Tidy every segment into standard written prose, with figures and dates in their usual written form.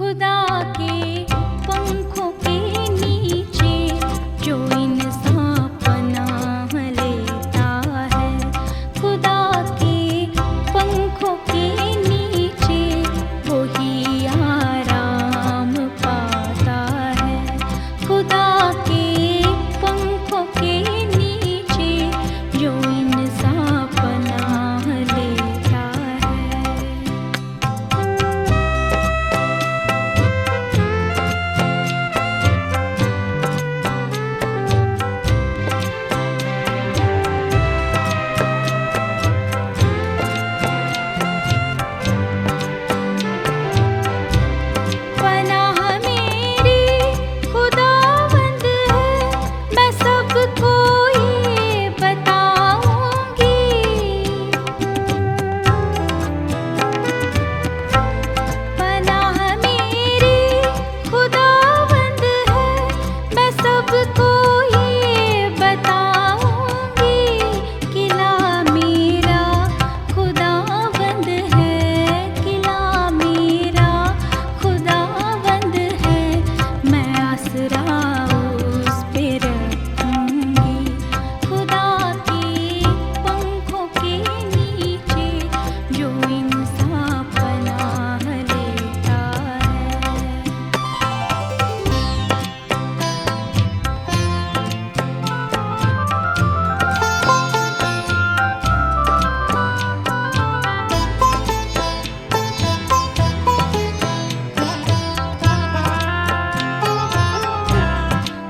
खुदा के पंखों के नीचे जो इंसान पनाह लेता है, खुदा के पंखों के नीचे वही आराम पाता है। खुदा के पंखों के नीचे जो इंसान पनाह लेता है। पनाह मेरी खुदावंद है, मैं सबको ये बताऊंगी। पनाह मेरी खुदावंद है, मैं सबको ये बताऊंगी। किला मेरा खुदावंद है, किला मेरा खुदावंद है, मैं आसरा उस पे रखूंगी। खुदा के पंखों के नीचे जो इंसान पनाह लेता है।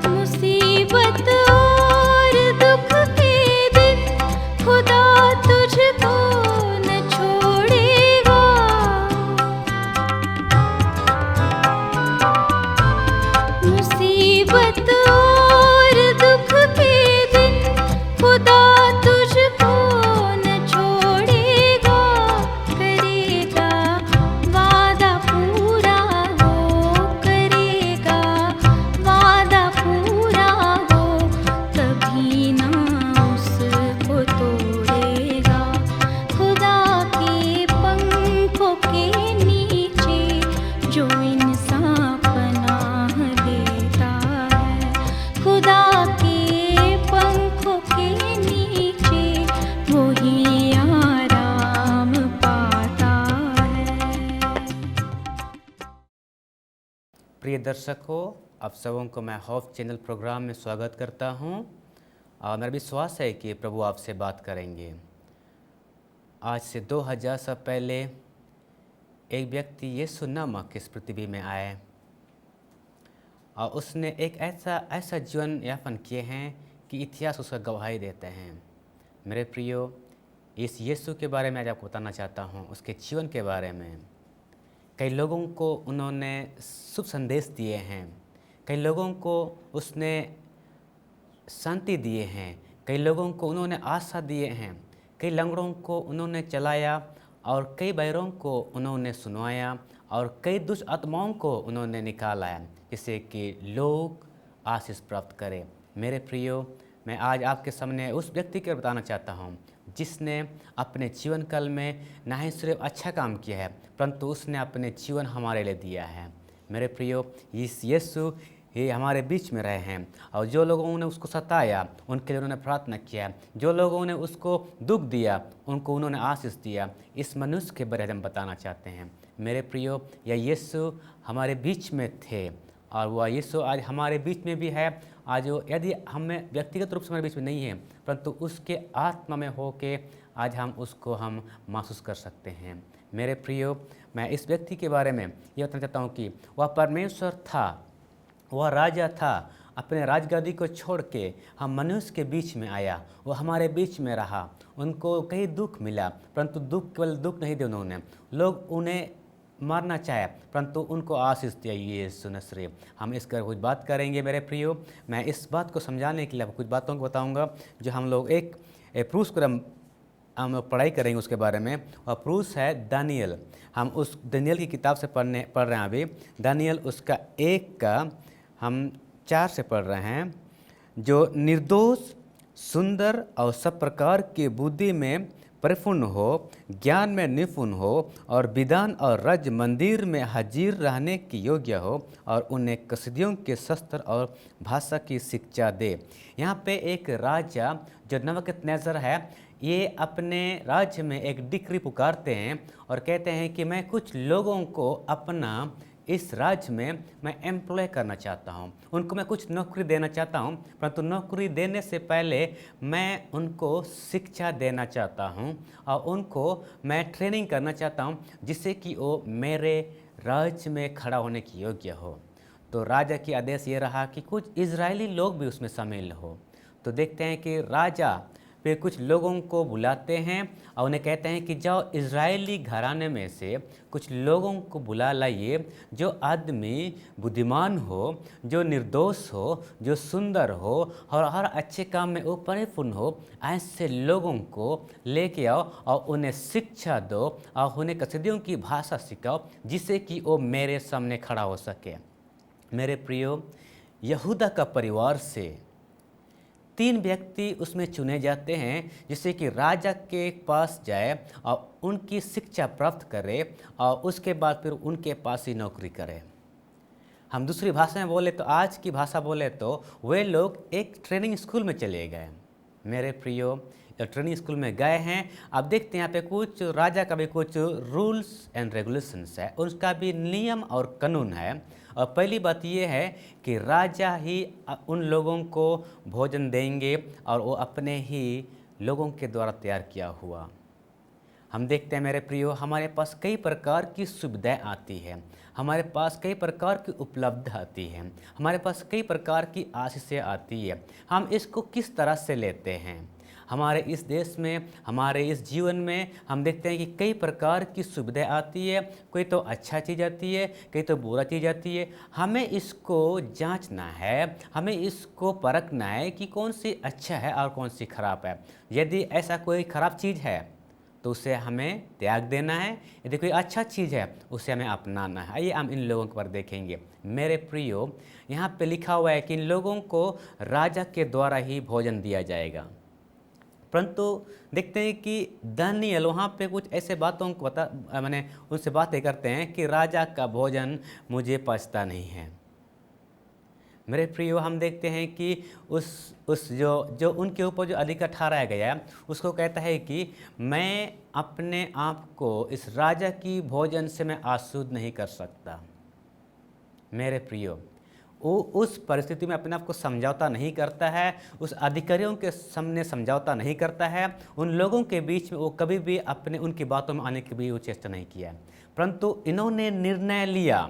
मुसीबत और दुख के दिन खुदा तुझको न छोड़ेगा। मुसीबत और दुख के दिन खुदा तुझको न छोड़ेगा। करेगा वादा पूरा हो, करेगा वादा पूरा हो, कभी ना उसको तोड़ेगा। खुदा के पंखों के नीचे जो इंसान पनाह लेता है, खुदा के पंखों के नीचे वही आराम पाता है। प्रिय दर्शकों, आप सबों को मैं होप चैनल प्रोग्राम में स्वागत करता हूं और मेरा विश्वास है कि प्रभु आपसे बात करेंगे। आज से 2000 साल पहले एक व्यक्ति यीशु नामक इस पृथ्वी में आए और उसने एक ऐसा जीवन यापन किए हैं कि इतिहास उसका गवाही देते हैं। मेरे प्रियो, इस यीशु के बारे में आज आपको बताना चाहता हूँ, उसके जीवन के बारे में। कई लोगों को उन्होंने शुभ संदेश दिए हैं, कई लोगों को उसने शांति दिए हैं, कई लोगों को उन्होंने आशा दिए हैं, कई लंगड़ों को उन्होंने चलाया और कई बैरों को उन्होंने सुनवाया और कई दुष्ट आत्माओं को उन्होंने निकाला, जिससे कि लोग आशीष प्राप्त करें। मेरे प्रियो, मैं आज आपके सामने उस व्यक्ति के बताना चाहता हूँ जिसने अपने जीवन काल में ना ही सिर्फ अच्छा काम किया है, परंतु उसने अपने जीवन हमारे लिए दिया है। मेरे प्रियो, इस यीशु ये हमारे बीच में रहे हैं और जो लोगों ने उसको सताया उनके लिए उन्होंने प्रार्थना किया, जो लोगों ने उसको दुख दिया उनको उन्होंने आशीष दिया। इस मनुष्य के बारे में हम बताना चाहते हैं। मेरे प्रियो, यह यीशु हमारे बीच में थे और वह यीशु आज हमारे बीच में भी है। आज वो यदि हमें व्यक्तिगत रूप से हमारे बीच में नहीं है, परंतु उसके आत्मा में होके आज हम उसको महसूस कर सकते हैं। मेरे प्रियो, मैं इस व्यक्ति के बारे में ये बताना चाहता हूँ कि वह परमेश्वर था, वह राजा था। अपने राजगद्दी को छोड़ के हम मनुष्य के बीच में आया, वो हमारे बीच में रहा। उनको कई दुख मिला, परंतु केवल दुख नहीं दिया उन्होंने। लोग उन्हें मारना चाहे, परंतु उनको आशीष दिया यीशु नसरी। हम इस पर कुछ बात करेंगे। मेरे प्रियो, मैं इस बात को समझाने के लिए कुछ बातों को बताऊंगा जो हम लोग एक पुरुष को हम लोग पढ़ाई करेंगे उसके बारे में। और पुरुष है दानियल। हम उस दानियल की किताब से पढ़ रहे हैं अभी। दानियल उसका 1 का हम 4 से पढ़ रहे हैं। जो निर्दोष, सुंदर और सब प्रकार की बुद्धि में परिपूर्ण हो, ज्ञान में निपुण हो और विधान और रज मंदिर में हाजिर रहने की योग्य हो और उन्हें कसदियों के शस्त्र और भाषा की शिक्षा दे। यहाँ पे एक राजा जो नबूकदनेस्सर है, ये अपने राज्य में एक डिक्री पुकारते हैं और कहते हैं कि मैं कुछ लोगों को अपना इस राज्य में मैं एम्प्लॉय करना चाहता हूँ, उनको मैं कुछ नौकरी देना चाहता हूँ, परंतु नौकरी देने से पहले मैं उनको शिक्षा देना चाहता हूँ और उनको मैं ट्रेनिंग करना चाहता हूँ जिससे कि वो मेरे राज्य में खड़ा होने की योग्य हो। तो राजा की आदेश ये रहा कि कुछ इजरायली लोग भी उसमें शामिल हो। तो देखते हैं कि राजा फिर कुछ लोगों को बुलाते हैं और उन्हें कहते हैं कि जाओ इजरायली घराने में से कुछ लोगों को बुला लाइए, जो आदमी बुद्धिमान हो, जो निर्दोष हो, जो सुंदर हो और हर अच्छे काम में वो परिपूर्ण हो, ऐसे लोगों को लेके आओ और उन्हें शिक्षा दो और उन्हें कसदियों की भाषा सिखाओ जिससे कि वो मेरे सामने खड़ा हो सके। मेरे प्रियो, यहूदा का परिवार से 3 व्यक्ति उसमें चुने जाते हैं जिससे कि राजा के पास जाए और उनकी शिक्षा प्राप्त करे और उसके बाद फिर उनके पास ही नौकरी करे। हम दूसरी भाषा में बोले तो, आज की भाषा बोले तो, वे लोग एक ट्रेनिंग स्कूल में चले गए। मेरे प्रियो, ट्रेनिंग स्कूल में गए हैं। अब देखते हैं यहाँ पे कुछ राजा का भी कुछ रूल्स एंड रेगुलेशंस है, उसका भी नियम और कानून है। और पहली बात ये है कि राजा ही उन लोगों को भोजन देंगे और वो अपने ही लोगों के द्वारा तैयार किया हुआ। हम देखते हैं मेरे प्रियो, हमारे पास कई प्रकार की सुविधाएं आती हैं, हमारे पास कई प्रकार की उपलब्ध आती हैं, हमारे पास कई प्रकार की आशीषें आती है। हम इसको किस तरह से लेते हैं? हमारे इस देश में, हमारे इस जीवन में हम देखते हैं कि कई प्रकार की सुविधाएं आती है, कोई तो अच्छा चीज़ आती है, कई तो बुरा चीज़ आती है। हमें इसको जांचना है, हमें इसको परखना है कि कौन सी अच्छा है और कौन सी खराब है। यदि ऐसा कोई खराब चीज़ है तो उसे हमें त्याग देना है, यदि कोई अच्छा चीज़ है उसे हमें अपनाना है। आइए हम इन लोगों पर देखेंगे। मेरे प्रियो, यहाँ पे लिखा हुआ है कि इन लोगों को राजा के द्वारा ही भोजन दिया जाएगा, परंतु देखते हैं कि दानियल वहाँ पे कुछ ऐसे बातों को मैंने उनसे बातें करते हैं कि राजा का भोजन मुझे पचता नहीं है। मेरे प्रियो, हम देखते हैं कि उस जो उनके ऊपर जो अधिकार ठहराया गया है उसको कहता है कि मैं अपने आप को इस राजा की भोजन से मैं आशुद्ध नहीं कर सकता। मेरे प्रियो, वो उस परिस्थिति में अपने आप को समझौता नहीं करता है, उस अधिकारियों के सामने समझौता नहीं करता है, उन लोगों के बीच में वो कभी भी अपने उनकी बातों में आने की भी वो चेष्टा नहीं किया, परंतु इन्होंने निर्णय लिया।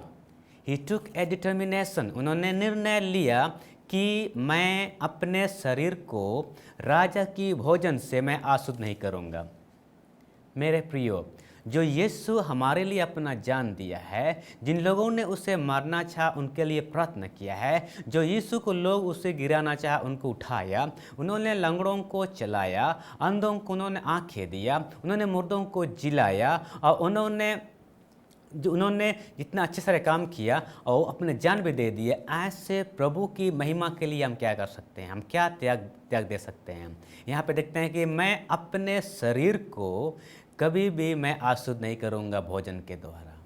ही टुक ए डिटर्मिनेशन, उन्होंने निर्णय लिया कि मैं अपने शरीर को राजा की भोजन से मैं आशुद्ध नहीं करूँगा। मेरे प्रियो, जो यीशु हमारे लिए अपना जान दिया है, जिन लोगों ने उसे मारना चाहा उनके लिए प्रार्थना किया है, जो यीशु को लोग उसे गिराना चाहा उनको उठाया, उन्होंने लंगड़ों को चलाया, अंधों को उन्होंने आंखें दिया, उन्होंने मुर्दों को जिलाया और उन्होंने जितना अच्छे सारे काम किया और अपने जान भी दे दिए। ऐसे प्रभु की महिमा के लिए हम क्या कर सकते हैं? हम क्या त्याग दे सकते हैं? यहाँ पे देखते हैं कि मैं अपने शरीर को कभी भी मैं आशुद्ध नहीं करूँगा भोजन के द्वारा।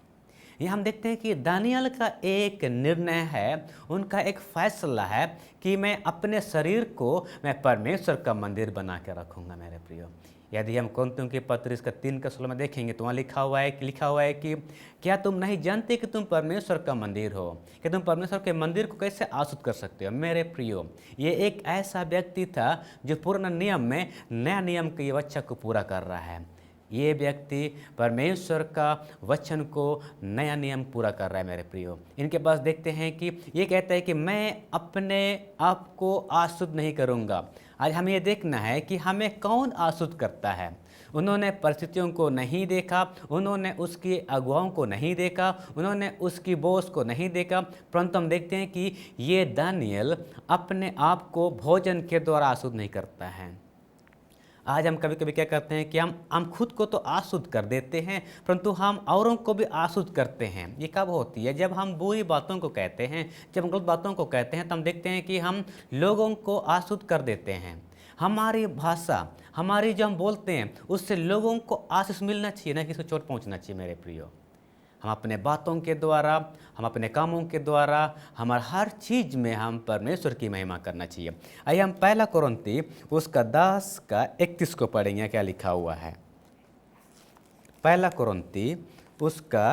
ये हम देखते हैं कि दानियल का एक निर्णय है, उनका एक फैसला है कि मैं अपने शरीर को मैं परमेश्वर का मंदिर बना के रखूँगा। मेरे प्रियो, यदि हम कुरिन्थियों के पत्र इसका 3:16 में देखेंगे तो वहाँ लिखा हुआ है कि क्या तुम नहीं जानते कि तुम परमेश्वर का मंदिर हो, कि तुम परमेश्वर के मंदिर को कैसे आशुद्ध कर सकते हो। मेरे प्रियो, ये एक ऐसा व्यक्ति था जो पुराने नियम में नया नियम के वचन को पूरा कर रहा है। ये व्यक्ति परमेश्वर का वचन को नया नियम पूरा कर रहा है। मेरे प्रियो, इनके पास देखते हैं कि ये कहता है कि मैं अपने आप को आशुद्ध नहीं करूँगा। आज हमें ये देखना है कि हमें कौन आशुद्ध करता है। उन्होंने परिस्थितियों को नहीं देखा, उन्होंने उसकी अगुवाओं को नहीं देखा, उन्होंने उसकी बॉस को नहीं देखा, परंतु हम देखते हैं कि ये दानियल अपने आप को भोजन के द्वारा आशुद्ध नहीं करता है। आज हम कभी कभी क्या करते हैं कि हम खुद को तो आशुद्ध कर देते हैं, परंतु हम औरों को भी आशुद्ध करते हैं। ये कब होती है? जब हम बुरी बातों को कहते हैं, जब हम गलत बातों को कहते हैं, तो हम देखते हैं कि हम लोगों को आशुद्ध कर देते हैं। हमारी भाषा, हमारी जो हम बोलते हैं, उससे लोगों को आशीष मिलना चाहिए, ना कि इसको चोट पहुंचना चाहिए मेरे प्रियो। हम अपने बातों के द्वारा, हम अपने कामों के द्वारा, हमारे हर चीज़ में हम परमेश्वर की महिमा करना चाहिए। आइए हम 1 कोरिन्थी उसका 10 का 31 को पढ़ेंगे, क्या लिखा हुआ है। 1 कोरिन्थी उसका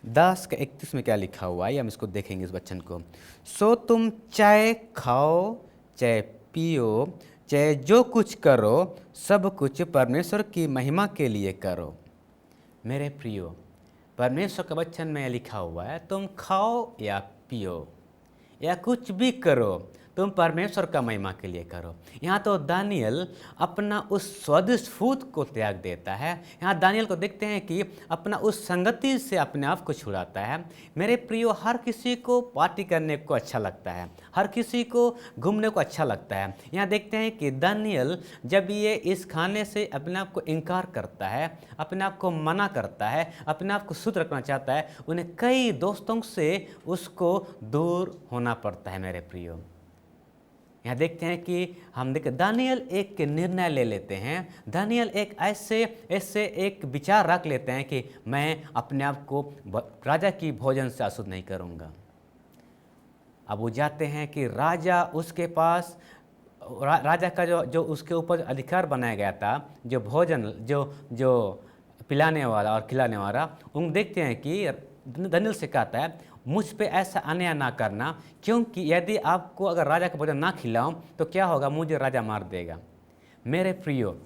10 का 31 में क्या लिखा हुआ है, हम इसको देखेंगे इस वचन को। सो तुम चाहे खाओ, चाहे पियो, चाहे जो कुछ करो, सब कुछ परमेश्वर की महिमा के लिए करो। मेरे प्रियो, परमेश्वर के वचन में लिखा हुआ है, तुम खाओ या पियो या कुछ भी करो, तुम परमेश्वर का महिमा के लिए करो। यहाँ तो दानियल अपना उस स्वादिष्ट फूड को त्याग देता है। यहाँ दानियल को देखते हैं कि अपना उस संगति से अपने आप को छुड़ाता है। मेरे प्रियो, हर किसी को पार्टी करने को अच्छा लगता है, हर किसी को घूमने को अच्छा लगता है। यहाँ देखते हैं कि दानियल जब ये इस खाने से अपने आप को इनकार करता है, अपने आप को मना करता है, अपने आप को शुद्ध रखना चाहता है, उन्हें कई दोस्तों से उसको दूर होना पड़ता है। मेरे प्रियो, यहाँ देखते हैं कि हम देख दानियल एक निर्णय ले लेते हैं। दानियल एक ऐसे एक विचार रख लेते हैं कि मैं अपने आप को राजा की भोजन से अशुद्ध नहीं करूँगा। अब वो जाते हैं कि राजा उसके पास राजा का जो उसके ऊपर अधिकार बनाया गया था, जो भोजन जो पिलाने वाला और खिलाने वाला, उन देखते हैं कि दानियल से कहता है, मुझ पे ऐसा अन्याय ना करना, क्योंकि यदि आपको अगर राजा का भोजन ना खिलाऊं तो क्या होगा, मुझे राजा मार देगा। मेरे प्रियो,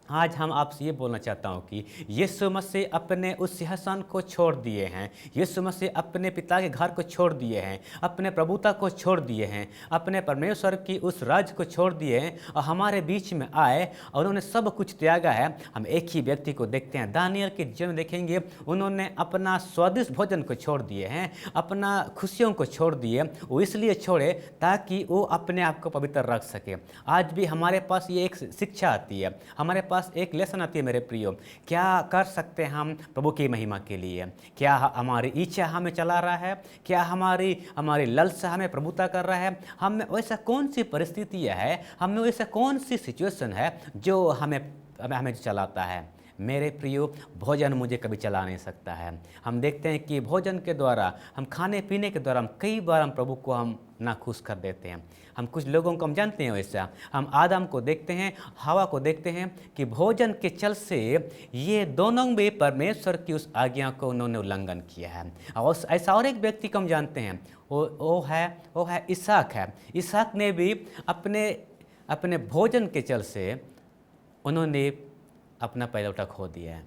आज हम आपसे ये बोलना चाहता हूँ कि यीशु मसीह अपने उस सिंहासन को छोड़ दिए हैं, यीशु मसीह अपने पिता के घर को छोड़ दिए हैं, अपने प्रभुता को छोड़ दिए हैं, अपने परमेश्वर की उस राज्य को छोड़ दिए हैं और हमारे बीच में आए और उन्होंने सब कुछ त्यागा है। हम एक ही व्यक्ति को देखते हैं, दानियल के जीवन देखेंगे, उन्होंने अपना स्वादिष्ट भोजन को छोड़ दिए हैं, अपना खुशियों को छोड़ दिए। वो इसलिए छोड़े ताकि वो अपने आप को पवित्र रख सके। आज भी हमारे पास ये एक शिक्षा आती है, हमारे पास एक लेसन आती है। मेरे प्रियो, क्या कर सकते हैं हम प्रभु की महिमा के लिए? क्या हमारी इच्छा हमें चला रहा है? क्या हमारी लालसा हमें प्रभुता कर रहा है? हमें वैसा कौन सी परिस्थितियाँ है, हमें वैसा कौन सी सिचुएशन है जो हमें चलाता है? मेरे प्रियो, भोजन मुझे कभी चला नहीं सकता है। हम देखते हैं कि भोजन के द्वारा, हम खाने पीने के द्वारा, हम कई बार हम प्रभु को हम नाखुश कर देते हैं। हम कुछ लोगों को हम जानते हैं वैसा, हम आदम को देखते हैं, हवा को देखते हैं कि भोजन के चल से ये दोनों भी परमेश्वर की उस आज्ञा को उन्होंने उल्लंघन किया है। और ऐसा और एक व्यक्ति को हम जानते हैं, वो है इसहाक है। इसहाक ने भी अपने भोजन के चल से उन्होंने अपना पहलौठा खो दिया है।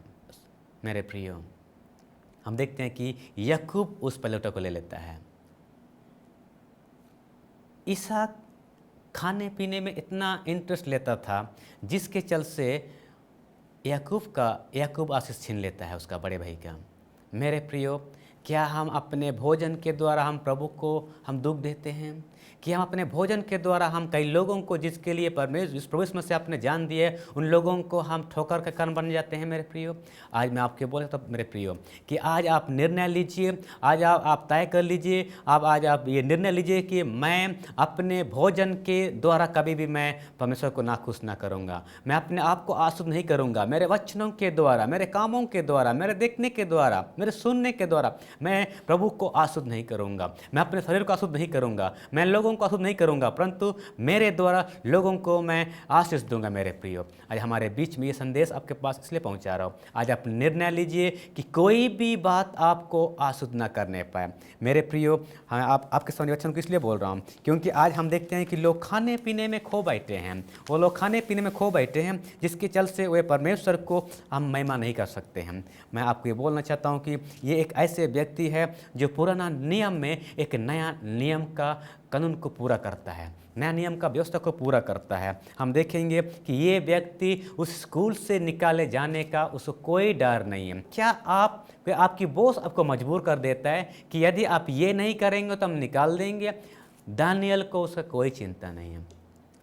मेरे प्रियो, हम देखते हैं कि याकूब उस पहलौठा को ले लेता है। इसहाक खाने पीने में इतना इंटरेस्ट लेता था जिसके चल से याकूब आशीष छीन लेता है उसका बड़े भाई का। मेरे प्रियो, क्या हम अपने भोजन के द्वारा हम प्रभु को हम दुख देते हैं? कि हम अपने भोजन के द्वारा हम कई लोगों को, जिसके लिए प्रभु में से आपने जान दिए, उन लोगों को हम ठोकर के कारण बन जाते हैं। मेरे प्रियो, आज मैं आपके बोले तो मेरे प्रियो कि आज आप निर्णय लीजिए, आज आप तय कर लीजिए, आज आप ये निर्णय लीजिए कि मैं अपने भोजन के द्वारा कभी भी मैं परमेश्वर को नाखुश ना करूँगा। मैं अपने आप को अशुद्ध नहीं करूँगा। मेरे वचनों के द्वारा, मेरे कामों के द्वारा, मेरे देखने के द्वारा, मेरे सुनने के द्वारा मैं प्रभु को अशुद्ध नहीं करूँगा। मैं अपने शरीर को अशुद्ध नहीं करूँगा, मैं लोगों को अशुद्ध नहीं करूँगा, परंतु मेरे द्वारा लोगों को मैं आशीष दूंगा। मेरे प्रियो, आज हमारे बीच में ये संदेश आपके पास इसलिए पहुँचा रहा हूँ। आज आप निर्णय लीजिए कि कोई भी बात आपको अशुद्ध ना करने पाए। मेरे प्रियो, हाँ, आपके सामने वचन को इसलिए बोल रहा हूँ क्योंकि आज हम देखते हैं कि लोग खाने पीने में खो बैठे हैं। वो लोग खाने पीने में खो बैठे हैं जिसके चल से वे परमेश्वर को हम महिमा नहीं कर सकते हैं। मैं आपको ये बोलना चाहता हूँ कि ये एक ऐसे व्यक्ति है जो पुराना नियम में एक नया नियम का कानून को पूरा करता है, नया नियम का व्यवस्था को पूरा करता है। हम देखेंगे कि ये व्यक्ति उस स्कूल से निकाले जाने का उसको कोई डर नहीं है। क्या आपकी बॉस आपको मजबूर कर देता है कि यदि आप ये नहीं करेंगे तो हम निकाल देंगे? दानियल को उसका कोई चिंता नहीं है।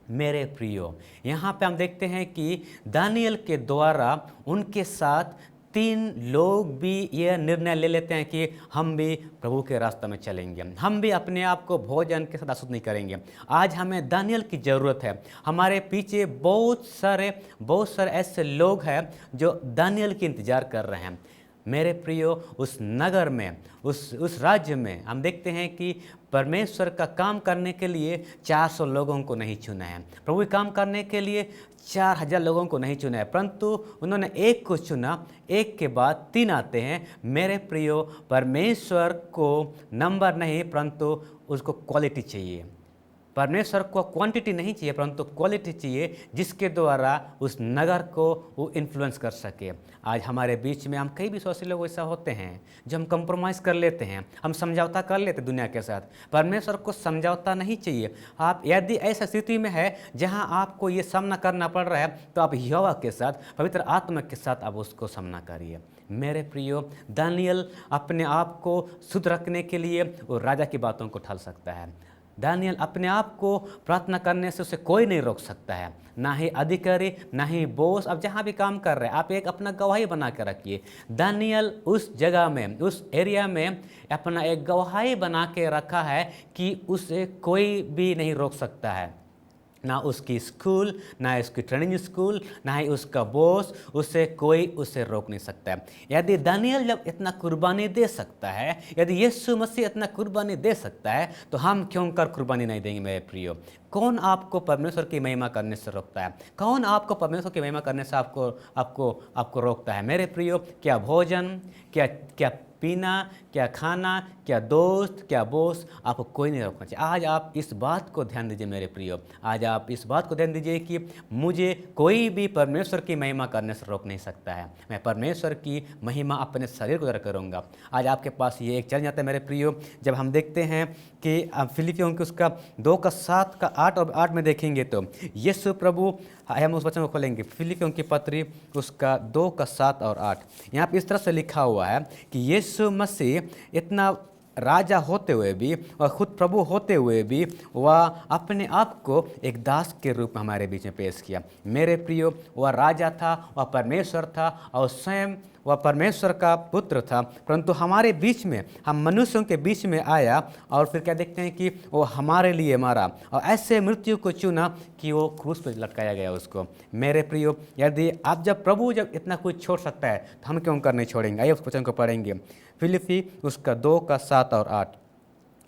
मेरे प्रियो, यहाँ पे हम देखते हैं कि दानियल के द्वारा उनके साथ 3 लोग भी यह निर्णय ले लेते हैं कि हम भी प्रभु के रास्ते में चलेंगे, हम भी अपने आप को भोजन के साथ आसुत नहीं करेंगे। आज हमें दानियल की ज़रूरत है। हमारे पीछे बहुत सारे ऐसे लोग हैं जो दानियल की इंतज़ार कर रहे हैं। मेरे प्रियो, उस नगर में, उस राज्य में हम देखते हैं कि परमेश्वर का काम करने के लिए 400 लोगों को नहीं चुना है, प्रभु के काम करने के लिए 4000 लोगों को नहीं चुना है, परंतु उन्होंने एक को चुना। एक के बाद 3 आते हैं। मेरे प्रियो, परमेश्वर को नंबर नहीं परंतु उसको क्वालिटी चाहिए। परमेश्वर को क्वांटिटी नहीं चाहिए परंतु क्वालिटी चाहिए, जिसके द्वारा उस नगर को वो इन्फ्लुएंस कर सके। आज हमारे बीच में हम कई विश्वासी लोग ऐसा होते हैं जो हम कंप्रोमाइज़ कर लेते हैं, हम समझौता कर लेते हैं दुनिया के साथ। परमेश्वर को समझौता नहीं चाहिए। आप यदि ऐसा स्थिति में है जहां आपको ये सामना करना पड़ रहा है, तो आप यहोवा के साथ, पवित्र आत्मा के साथ आप उसको सामना करिए। मेरे प्रियो, दानियल अपने आप को शुद्ध रखने के लिए वो राजा की बातों को टाल सकता है। दानियल अपने आप को प्रार्थना करने से उसे कोई नहीं रोक सकता है, ना ही अधिकारी, ना ही बॉस। अब जहाँ भी काम कर रहे हैं, आप एक अपना गवाही बना के रखिए। दानियल उस जगह में, उस एरिया में अपना एक गवाही बना के रखा है कि उसे कोई भी नहीं रोक सकता है, ना उसकी स्कूल, ना उसकी ट्रेनिंग स्कूल, ना ही उसका बॉस, उसे कोई उसे रोक नहीं सकता है। यदि दानियल जब इतना कुर्बानी दे सकता है, यदि यीशु मसीह इतना कुर्बानी दे सकता है, तो हम क्यों कर कुर्बानी नहीं देंगे। मेरे प्रियो, कौन आपको परमेश्वर की महिमा करने से रोकता है? कौन आपको परमेश्वर की महिमा करने से आपको रोकता है? मेरे प्रियो, क्या भोजन, क्या पीना, क्या खाना, क्या दोस्त, क्या बॉस, आपको कोई नहीं रोकना चाहिए। आज आप इस बात को ध्यान दीजिए मेरे प्रियो, आज आप इस बात को ध्यान दीजिए कि मुझे कोई भी परमेश्वर की महिमा करने से रोक नहीं सकता है। मैं परमेश्वर की महिमा अपने शरीर को द्वारा करूँगा। आज आपके पास ये एक चल जाता है मेरे प्रियो, जब हम देखते हैं कि फिलिपियों के उसका 2:7 का 8 और 8 में देखेंगे तो यीशु प्रभु, हम उस वचन को खोलेंगे, फिलिपियों की पत्री उसका 2:7 और 8। यहाँ पर इस तरह से लिखा हुआ है कि यीशु मसीह इतना राजा होते हुए भी और खुद प्रभु होते हुए भी वह अपने आप को एक दास के रूप में हमारे बीच में पेश किया। मेरे प्रियो, वह राजा था, वह परमेश्वर था और स्वयं वह परमेश्वर का पुत्र था, परंतु हमारे बीच में, हम मनुष्यों के बीच में आया और फिर क्या देखते हैं कि वो हमारे लिए मरा और ऐसे मृत्यु को चुना कि वो क्रूस पर लटकाया गया उसको। मेरे प्रियो, यदि आप प्रभु जब इतना कुछ छोड़ सकता है तो हम क्यों कर नहीं छोड़ेंगे। आइए उस वचन को पढ़ेंगे, फिलिपी उसका 2:7 और 8।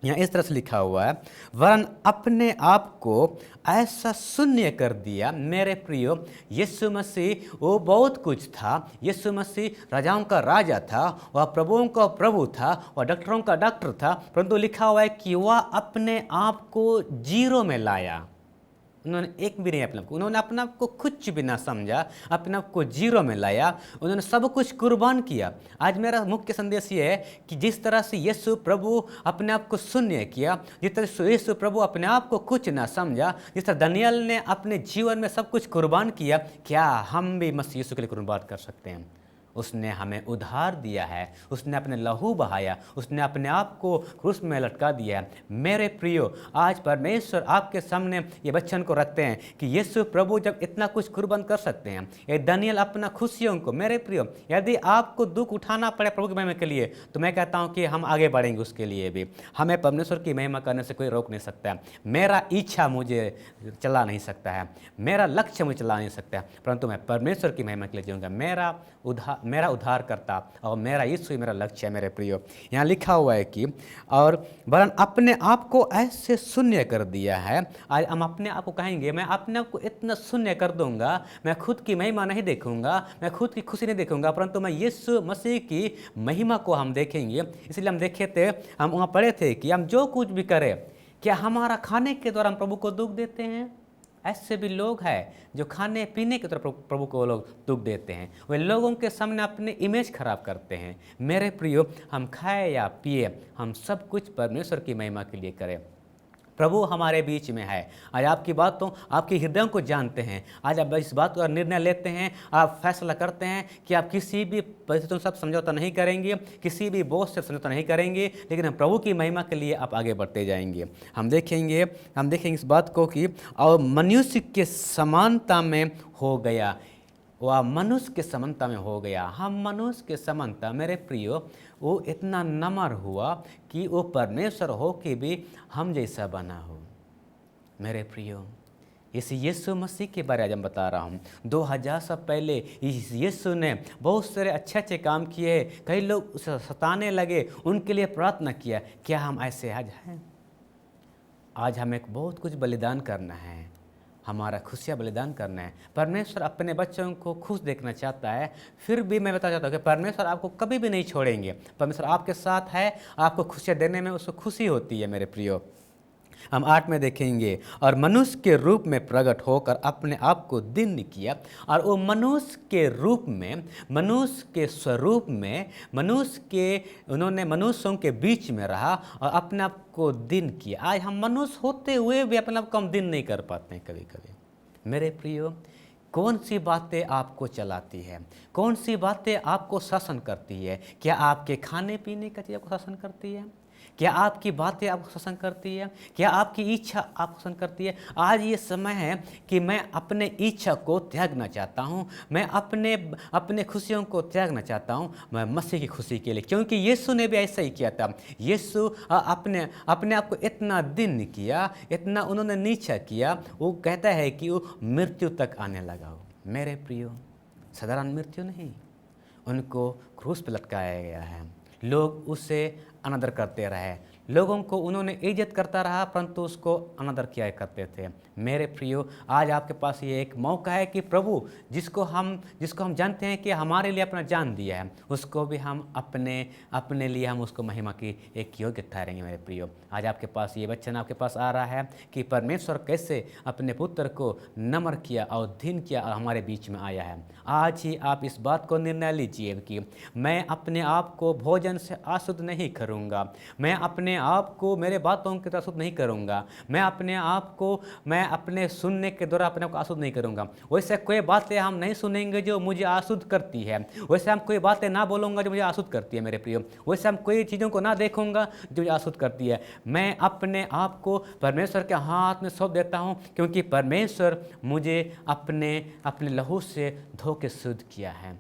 यहाँ इस तरह से लिखा हुआ है, वरन अपने आप को ऐसा शून्य कर दिया। मेरे प्रियो, यीशु मसीह वो बहुत कुछ था। यीशु मसीह राजाओं का राजा था, वह प्रभुओं का प्रभु था, वह डॉक्टरों का डॉक्टर था, परंतु लिखा हुआ है कि वह अपने आप को 0 में लाया। उन्होंने एक भी नहीं अपने आप को, उन्होंने अपने आप को कुछ भी ना समझा, अपने आप को 0 में लाया, उन्होंने सब कुछ कुर्बान किया। आज मेरा मुख्य संदेश ये है कि जिस तरह से यीशु प्रभु अपने आप को शून्य किया, जिस तरह से यीशु प्रभु अपने आप को कुछ ना समझा, जिस तरह दानियल ने अपने जीवन में सब कुछ कुर्बान किया, क्या हम भी मसीह यीशु के लिए कुर्बान कर सकते हैं? उसने हमें उधार दिया है, उसने अपने लहू बहाया, उसने अपने आप को क्रूस में लटका दिया है। मेरे प्रियो, आज परमेश्वर आपके सामने ये वचन को रखते हैं कि यीशु प्रभु जब इतना कुछ कुर्बान कर सकते हैं, ये दानियल अपना खुशियों को, मेरे प्रियो, यदि आपको दुख उठाना पड़े प्रभु की महिमा के लिए, तो मैं कहता हूँ कि हम आगे बढ़ेंगे उसके लिए भी। हमें परमेश्वर की महिमा करने से कोई रोक नहीं सकता है। मेरा इच्छा मुझे चला नहीं सकता है, मेरा लक्ष्य मुझे चला नहीं सकता है, परंतु मैं परमेश्वर की महिमा के लिए जीऊँगा। मेरा उद्धार करता और मेरा यीशु ही मेरा लक्ष्य है। मेरे प्रियो, यहाँ लिखा हुआ है कि और वरन अपने आप को ऐसे शून्य कर दिया है। आज हम अपने आप को कहेंगे, मैं अपने आप को इतना शून्य कर दूंगा, मैं खुद की महिमा नहीं देखूंगा, मैं खुद की खुशी नहीं देखूंगा, परंतु मैं यीशु मसीह की महिमा को हम देखेंगे। इसलिए हम देखे थे, हम वहाँ पढ़े थे कि हम जो कुछ भी करें, क्या हमारा खाने के द्वारा हम प्रभु को दुख देते हैं? ऐसे भी लोग हैं जो खाने पीने की तरफ प्रभु को लोग दुख देते हैं, वे लोगों के सामने अपनी इमेज खराब करते हैं। मेरे प्रियो, हम खाए या पिए, हम सब कुछ परमेश्वर की महिमा के लिए करें। प्रभु हमारे बीच में है। आज आपकी बातों, आपके हृदयों को जानते हैं। आज आप इस बात का निर्णय लेते हैं, आप फैसला करते हैं कि आप किसी भी परिस्थितियों से समझौता नहीं करेंगे, किसी भी बोझ से समझौता नहीं करेंगे, लेकिन हम प्रभु की महिमा के लिए आप आगे बढ़ते जाएंगे। हम देखेंगे इस बात को कि और मनुष्य के समानता में हो गया। वह मनुष्य के समानता में हो गया। हम मनुष्य के समानता, मेरे प्रियो, वो इतना नम्र हुआ कि वो परमेश्वर हो के भी हम जैसा बना हो। मेरे प्रियो, इस यीशु मसीह के बारे में बता रहा हूँ। 2000 साल पहले इस यीशु ने बहुत सारे अच्छे अच्छे काम किए। कई लोग उसे सताने लगे, उनके लिए प्रार्थना किया। क्या हम ऐसे आज हैं? आज हमें बहुत कुछ बलिदान करना है, हमारा खुशियाँ बलिदान करना है। परमेश्वर अपने बच्चों को खुश देखना चाहता है। फिर भी मैं बताना चाहता हूँ कि परमेश्वर आपको कभी भी नहीं छोड़ेंगे। परमेश्वर आपके साथ है, आपको खुशियाँ देने में उसको खुशी होती है। मेरे प्रियो, हम 8 में देखेंगे, और मनुष्य के रूप में प्रकट होकर अपने आप को दीन किया। और वो मनुष्य के रूप में, मनुष्य के स्वरूप में, उन्होंने मनुष्यों के बीच में रहा और अपने आप को दीन किया। आज हम मनुष्य होते हुए भी अपने आप को हम दीन नहीं कर पाते हैं कभी कभी। मेरे प्रियो, कौन सी बातें आपको चलाती है? कौन सी बातें आपको शासन करती है? क्या आपके खाने पीने का चीज़ आपको शासन करती है? क्या आपकी बातें आपको शासन करती है? क्या आपकी इच्छा आपको शासन करती है? आज ये समय है कि मैं अपने इच्छा को त्यागना चाहता हूँ। मैं अपने खुशियों को त्यागना चाहता हूँ, मैं मसीह की खुशी के लिए। क्योंकि यीशु ने भी ऐसा ही किया था। यीशु अपने आप को इतना दीन किया, इतना उन्होंने नीचा किया, वो कहता है कि वो मृत्यु तक आने लगा हो। मेरे प्रियो, साधारण मृत्यु नहीं, उनको क्रूस पर लटकाया गया है। लोग उसे अनादर करते रहे, लोगों को उन्होंने इज्जत करता रहा, परंतु उसको अनादर किया करते थे। मेरे प्रियो, आज आपके पास ये एक मौका है कि प्रभु जिसको हम जानते हैं कि हमारे लिए अपना जान दिया है, उसको भी हम अपने लिए हम उसको महिमा की एक योग्य ठहरेंगे। मेरे प्रियो, आज आपके पास ये वचन आपके पास आ रहा है कि परमेश्वर कैसे अपने पुत्र को नम्र किया और दीन किया और हमारे बीच में आया है। आज ही आप इस बात को निर्णय लीजिए कि मैं अपने आप को भोजन से अशुद्ध नहीं करूँगा, मैं अपने आप को मेरे बातों की तरह अशुद्ध नहीं करूँगा, मैं अपने सुनने के द्वारा अपने आप को अशुद्ध नहीं करूँगा। वैसे कोई बातें हम नहीं सुनेंगे जो मुझे अशुद्ध करती है, वैसे हम कोई बातें ना बोलूँगा जो मुझे अशुद्ध करती है। मेरे प्रियो, वैसे हम कोई चीज़ों को ना देखूँगा जो मुझे अशुद्ध करती है। मैं अपने आप को परमेश्वर के हाथ में सौंप देता हूँ, क्योंकि परमेश्वर मुझे अपने लहू से धो के शुद्ध किया है।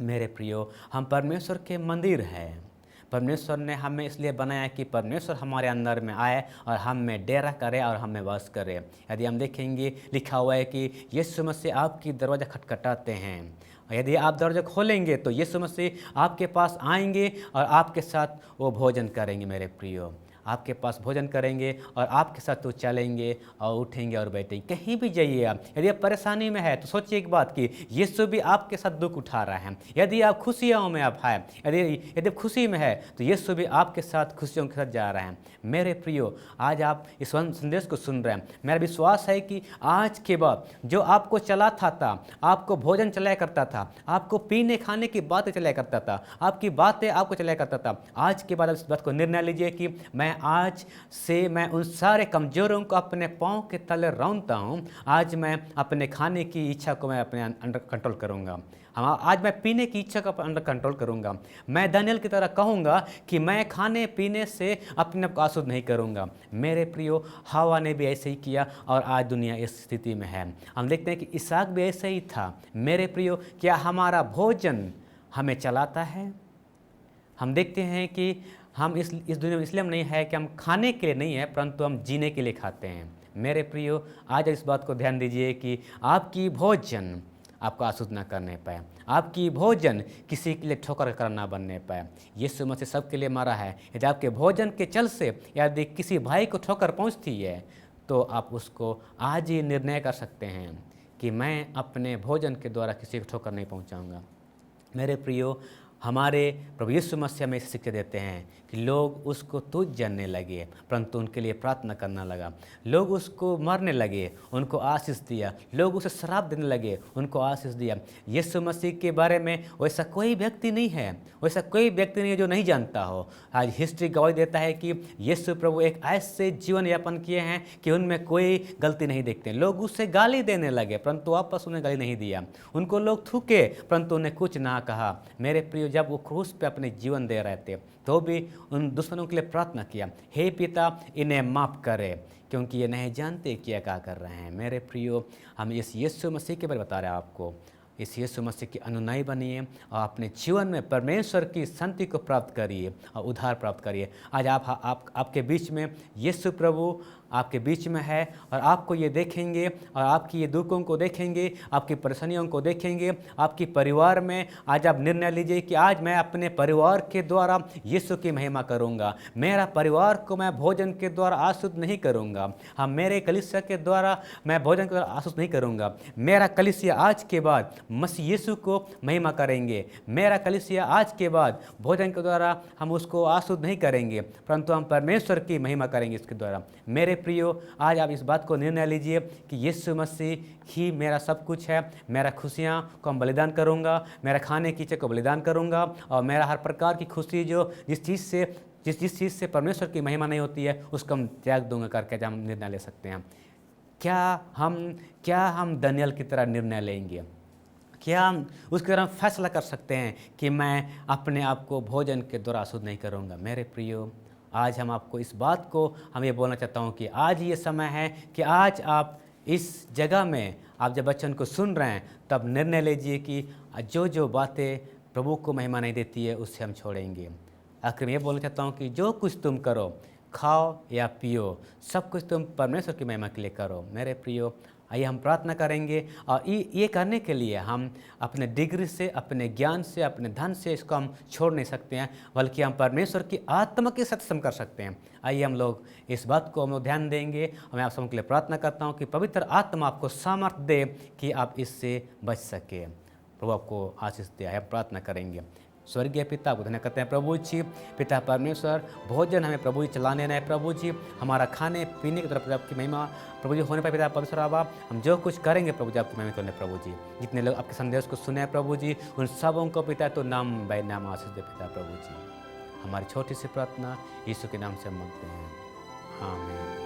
मेरे प्रियो, हम परमेश्वर के मंदिर हैं। परमेश्वर ने हमें इसलिए बनाया कि परमेश्वर हमारे अंदर में आए और हम में डेरा करे और हमें वास करे। यदि हम देखेंगे, लिखा हुआ है कि यीशु मसीह आपकी दरवाज़ा खटखटाते हैं। यदि आप दरवाज़ा खोलेंगे तो यीशु मसीह आपके पास आएंगे और आपके साथ वो भोजन करेंगे। मेरे प्रियो, आपके पास भोजन करेंगे और आपके साथ वो चलेंगे और उठेंगे और बैठेंगे। कहीं भी जाइए आप, यदि आप परेशानी में है तो सोचिए एक बात कि यीशु भी आपके साथ दुख उठा रहा है। यदि आप खुशियों में आप हैं, यदि आप खुशी में है तो यीशु भी आपके साथ खुशियों के साथ जा रहा है। मेरे प्रियो, आज आप इस संदेश को सुन रहे हैं। मेरा विश्वास है कि आज के बाद जो आपको चलाता था, आपको भोजन चलाया करता था, आपको पीने खाने की बातें चलाया करता था, आपकी बातें आपको चलाया करता था, आज के बाद आप इस बात को निर्णय लीजिए कि आज से मैं उन सारे कमजोरों को अपने पाँव के तले रौंदता हूँ। आज मैं अपने खाने की इच्छा को मैं अपने अंडर कंट्रोल करूँगा। आज मैं पीने की इच्छा को अंडर कंट्रोल करूँगा। मैं दानियल की तरह कहूँगा कि मैं खाने पीने से अपने आप को अशुद्ध नहीं करूँगा। मेरे प्रियो, हवा ने भी ऐसे ही किया और आज दुनिया इस स्थिति में है। हम देखते हैं कि इसहाक भी ऐसे ही था। मेरे प्रियो, क्या हमारा भोजन हमें चलाता है? हम देखते हैं कि हम इस दुनिया में इसलिए हम नहीं है कि हम खाने के लिए नहीं है, परंतु हम जीने के लिए खाते हैं। मेरे प्रियो, आज इस बात को ध्यान दीजिए कि आपकी भोजन आपको अशुद्ध ना करने पाए, आपकी भोजन किसी के लिए ठोकर कर ना बनने पाए। यीशु मसीह सबके लिए मरा है। यदि आपके भोजन के चल से यदि किसी भाई को ठोकर पहुंचती है तो आप उसको आज ही निर्णय कर सकते हैं कि मैं अपने भोजन के द्वारा किसी को ठोकर नहीं पहुंचाऊंगा। मेरे प्रियो, हमारे प्रभु यीशु मसीह हमें शिक्षा देते हैं कि लोग उसको तुच्छ जानने लगे, परंतु उनके लिए प्रार्थना करना लगा। लोग उसको मारने लगे, उनको आशीष दिया। लोग उसे श्राप देने लगे, उनको आशीष दिया। यीशु मसीह के बारे में वैसा कोई व्यक्ति नहीं है, वैसा कोई व्यक्ति नहीं है जो नहीं जानता हो। आज हिस्ट्री गवाही देता है कि यीशु प्रभु एक ऐसे जीवन यापन किए हैं कि उनमें कोई गलती नहीं देखते। लोग उससे गाली देने लगे, परंतु वापस उन्हें गाली नहीं दिया। उनको लोग थूके, परंतु उन्हें कुछ ना कहा। मेरे प्रिय, जब वो क्रूस पे अपने जीवन दे रहे थे तो भी उन दुश्मनों के लिए प्रार्थना किया, हे पिता, इन्हें माफ़ करे क्योंकि ये नहीं जानते क्या कर रहे हैं। मेरे प्रियो, हम इस यीशु मसीह के बारे में बता रहे हैं आपको। इस यीशु मसीह के अनुयायी बनिए और अपने जीवन में परमेश्वर की शांति को प्राप्त करिए और उद्धार प्राप्त करिए। आज आपके बीच में यीशु प्रभु आपके बीच में है और आपको ये देखेंगे और आपकी ये दुखों को देखेंगे, आपकी परेशानियों को देखेंगे, आपकी परिवार में। आज आप निर्णय लीजिए कि आज मैं अपने परिवार के द्वारा यीशु की महिमा करूंगा। मेरा परिवार को मैं भोजन के द्वारा आशुद्ध नहीं करूंगा। हाँ, मेरे कलीसिया के द्वारा मैं भोजन के द्वारा आशुद्ध नहीं करूंगा। मेरा कलीसिया आज के बाद मसीह यीशु को महिमा करेंगे। मेरा कलीसिया आज के बाद भोजन के द्वारा हम उसको आशुद्ध नहीं करेंगे, परंतु हम परमेश्वर की महिमा करेंगे इसके द्वारा। मेरे प्रियो, आज आप इस बात को निर्णय लीजिए कि यीशु मसीह ही मेरा सब कुछ है। मेरा खुशियाँ को हम बलिदान करूँगा, मेरा खाने की चीज़ को बलिदान करूँगा और मेरा हर प्रकार की खुशी जो जिस चीज़ से परमेश्वर की महिमा नहीं होती है उसको हम त्याग दूंगा करके हम निर्णय ले सकते हैं। क्या हम दानियेल की तरह निर्णय लेंगे? क्या हम उसके तरह फैसला कर सकते हैं कि मैं अपने आप को भोजन के द्वारा अशुद्ध नहीं करूँगा? मेरे प्रियो, आज हम आपको इस बात को हम ये बोलना चाहता हूँ कि आज ये समय है कि आज आप इस जगह में आप जब वचन को सुन रहे हैं तब निर्णय लीजिए कि जो बातें प्रभु को महिमा नहीं देती है उससे हम छोड़ेंगे। आखिर में ये बोलना चाहता हूँ कि जो कुछ तुम करो, खाओ या पियो, सब कुछ तुम परमेश्वर की महिमा के लिए करो। मेरे प्रियो, आइए हम प्रार्थना करेंगे और ये करने के लिए हम अपने डिग्री से, अपने ज्ञान से, अपने धन से इसको हम छोड़ नहीं सकते हैं, बल्कि हम परमेश्वर की आत्मा के साथ सम कर सकते हैं। आइए हम लोग इस बात को हम लोग ध्यान देंगे। मैं आप सबके लिए प्रार्थना करता हूँ कि पवित्र आत्मा आपको सामर्थ्य दे कि आप इससे बच सके। प्रभु आपको आशीष दे। हम प्रार्थना करेंगे। स्वर्गीय पिता, को धन्यवाद करते हैं प्रभु जी। पिता परमेश्वर, भोजन हमें प्रभु जी चलाने रहे प्रभु जी, हमारा खाने पीने की तरफ आपकी महिमा प्रभु जी होने पर पिता परमेश्वर आबा, हम जो कुछ करेंगे प्रभु जी आपकी महिमा करने प्रभु जी। जितने लोग आपके संदेश को सुने प्रभु जी, उन सबों को पिता तो नाम बाय नाम आशीष दे पिता प्रभु जी। हमारी छोटी सी प्रार्थना यीशु के नाम से मांगते हैं, आमीन।